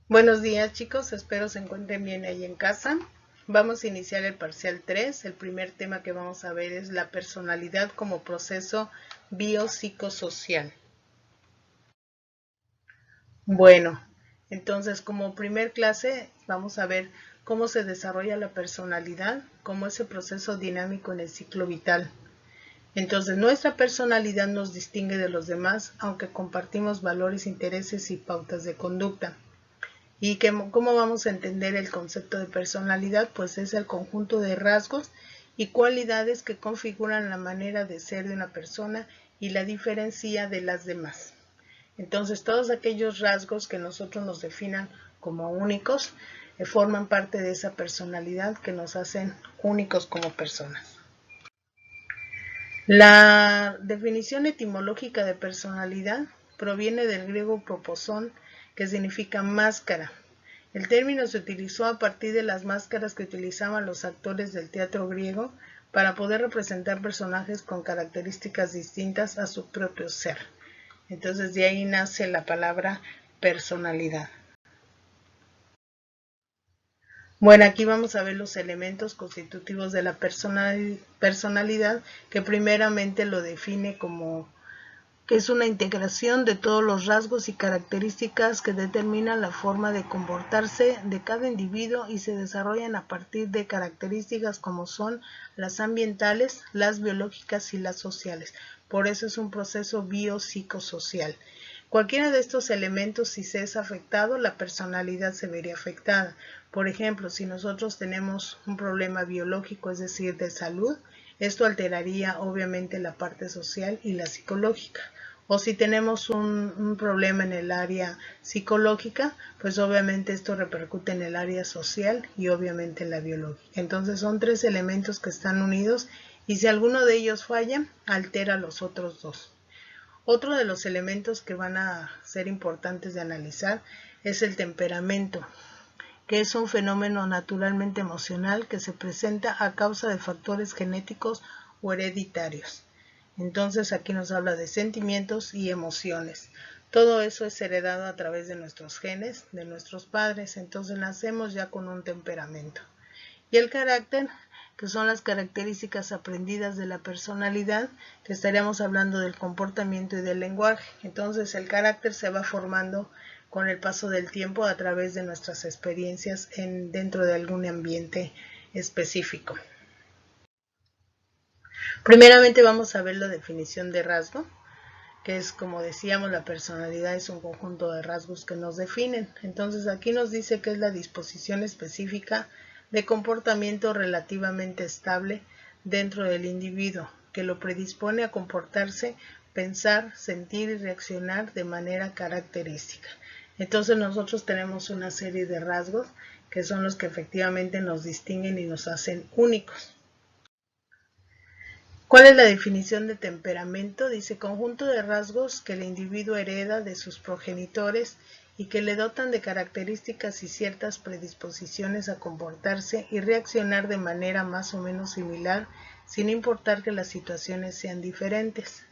Buenos días chicos, espero se encuentren bien ahí en casa. Vamos a iniciar el parcial 3. El primer tema que vamos a ver es la personalidad como proceso biopsicosocial. Bueno, entonces como primer clase vamos a ver cómo se desarrolla la personalidad, cómo ese proceso dinámico en el ciclo vital. Entonces nuestra personalidad nos distingue de los demás, aunque compartimos valores, intereses y pautas de conducta. ¿Y cómo vamos a entender el concepto de personalidad? Pues es el conjunto de rasgos y cualidades que configuran la manera de ser de una persona y la diferencia de las demás. Entonces, todos aquellos rasgos que nosotros nos definan como únicos forman parte de esa personalidad que nos hacen únicos como personas. La definición etimológica de personalidad proviene del griego proposón, que significa máscara. El término se utilizó a partir de las máscaras que utilizaban los actores del teatro griego para poder representar personajes con características distintas a su propio ser. Entonces de ahí nace la palabra personalidad. Bueno, aquí vamos a ver los elementos constitutivos de la personalidad, que primeramente lo define como que es una integración de todos los rasgos y características que determinan la forma de comportarse de cada individuo y se desarrollan a partir de características como son las ambientales, las biológicas y las sociales. Por eso es un proceso biopsicosocial. Cualquiera de estos elementos, si se es afectado, la personalidad se vería afectada. Por ejemplo, si nosotros tenemos un problema biológico, es decir, de salud, esto alteraría obviamente la parte social y la psicológica. O si tenemos un problema en el área psicológica, pues obviamente esto repercute en el área social y obviamente en la biológica. Entonces son tres elementos que están unidos y si alguno de ellos falla, altera los otros dos. Otro de los elementos que van a ser importantes de analizar es el temperamento, que es un fenómeno naturalmente emocional que se presenta a causa de factores genéticos o hereditarios. Entonces aquí nos habla de sentimientos y emociones. Todo eso es heredado a través de nuestros genes, de nuestros padres, entonces nacemos ya con un temperamento. Y el carácter, que son las características aprendidas de la personalidad, que estaríamos hablando del comportamiento y del lenguaje. Entonces el carácter se va formando con el paso del tiempo a través de nuestras experiencias dentro de algún ambiente específico. Primeramente vamos a ver la definición de rasgo, que es, como decíamos, la personalidad es un conjunto de rasgos que nos definen. Entonces aquí nos dice que es la disposición específica de comportamiento relativamente estable dentro del individuo, que lo predispone a comportarse, pensar, sentir y reaccionar de manera característica. Entonces nosotros tenemos una serie de rasgos que son los que efectivamente nos distinguen y nos hacen únicos. ¿Cuál es la definición de temperamento? Dice conjunto de rasgos que el individuo hereda de sus progenitores y que le dotan de características y ciertas predisposiciones a comportarse y reaccionar de manera más o menos similar, sin importar que las situaciones sean diferentes.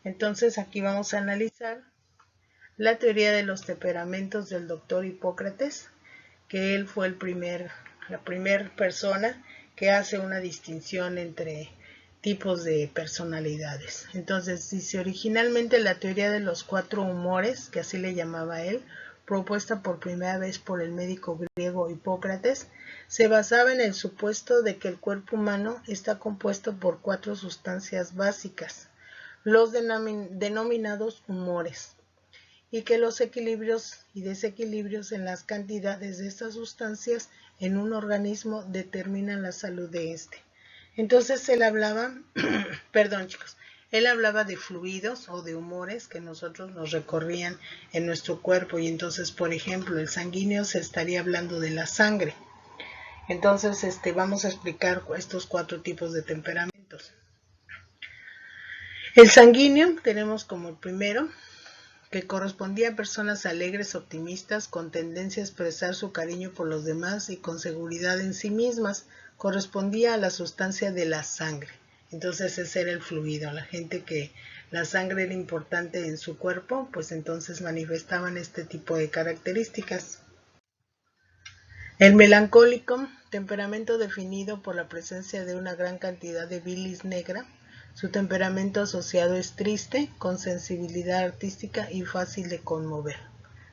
Entonces aquí vamos a analizar la teoría de los temperamentos del doctor Hipócrates, que él fue la primera persona que hace una distinción entre tipos de personalidades. Entonces dice originalmente la teoría de los 4 humores, que así le llamaba él, propuesta por primera vez por el médico griego Hipócrates, se basaba en el supuesto de que el cuerpo humano está compuesto por 4 sustancias básicas, los denominados humores, y que los equilibrios y desequilibrios en las cantidades de estas sustancias en un organismo determinan la salud de éste. Entonces él hablaba, perdón chicos, él hablaba de fluidos o de humores que nosotros nos recorrían en nuestro cuerpo y entonces, por ejemplo, el sanguíneo se estaría hablando de la sangre. Entonces, vamos a explicar estos 4 tipos de temperamentos. El sanguíneo tenemos como el primero, que correspondía a personas alegres, optimistas, con tendencia a expresar su cariño por los demás y con seguridad en sí mismas, correspondía a la sustancia de la sangre. Entonces ese era el fluido, la gente que la sangre era importante en su cuerpo, pues entonces manifestaban este tipo de características. El melancólico, temperamento definido por la presencia de una gran cantidad de bilis negra. Su temperamento asociado es triste, con sensibilidad artística y fácil de conmover.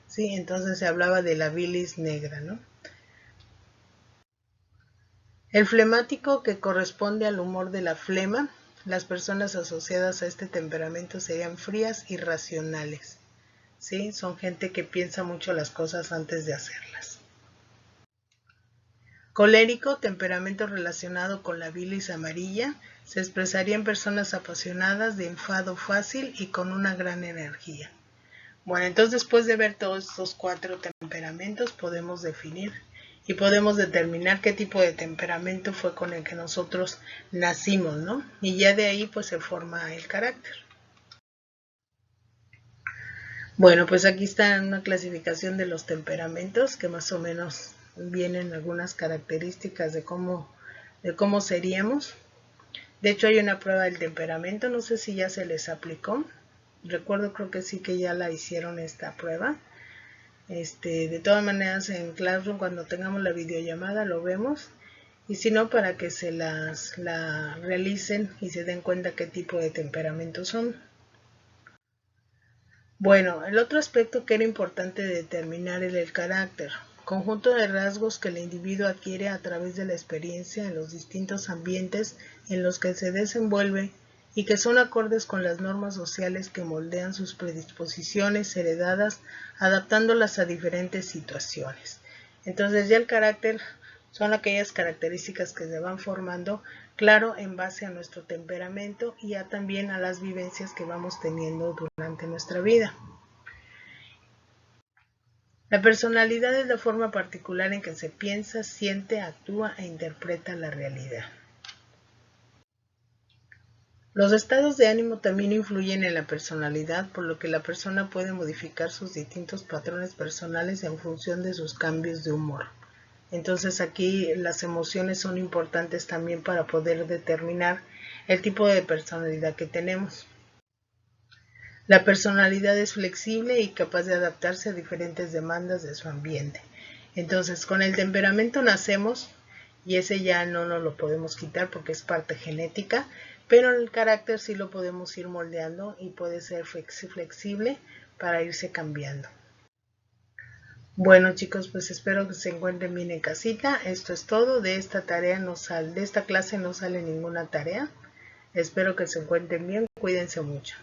¿Sí? Entonces se hablaba de la bilis negra, ¿no? El flemático, que corresponde al humor de la flema. Las personas asociadas a este temperamento serían frías y racionales. ¿Sí? Son gente que piensa mucho las cosas antes de hacerlas. Colérico, temperamento relacionado con la bilis amarilla, se expresaría en personas apasionadas, de enfado fácil y con una gran energía. Bueno, entonces después de ver todos estos 4 temperamentos podemos definir y podemos determinar qué tipo de temperamento fue con el que nosotros nacimos, ¿no? Y ya de ahí pues se forma el carácter. Bueno, pues aquí está una clasificación de los temperamentos que más o menos vienen algunas características de cómo seríamos. De hecho hay una prueba del temperamento, no sé si ya se les aplicó. Recuerdo, creo que sí que ya la hicieron esta prueba. De todas maneras en Classroom cuando tengamos la videollamada lo vemos. Y si no, para que se la realicen y se den cuenta qué tipo de temperamentos son. Bueno, el otro aspecto que era importante determinar era el carácter, conjunto de rasgos que el individuo adquiere a través de la experiencia en los distintos ambientes en los que se desenvuelve y que son acordes con las normas sociales que moldean sus predisposiciones heredadas, adaptándolas a diferentes situaciones. Entonces ya el carácter son aquellas características que se van formando, claro, en base a nuestro temperamento y también a las vivencias que vamos teniendo durante nuestra vida. La personalidad es la forma particular en que se piensa, siente, actúa e interpreta la realidad. Los estados de ánimo también influyen en la personalidad, por lo que la persona puede modificar sus distintos patrones personales en función de sus cambios de humor. Entonces aquí las emociones son importantes también para poder determinar el tipo de personalidad que tenemos. La personalidad es flexible y capaz de adaptarse a diferentes demandas de su ambiente. Entonces con el temperamento nacemos y ese ya no nos lo podemos quitar porque es parte genética, pero el carácter sí lo podemos ir moldeando y puede ser flexible para irse cambiando. Bueno chicos, pues espero que se encuentren bien en casita. Esto es todo. De esta clase no sale ninguna tarea. Espero que se encuentren bien. Cuídense mucho.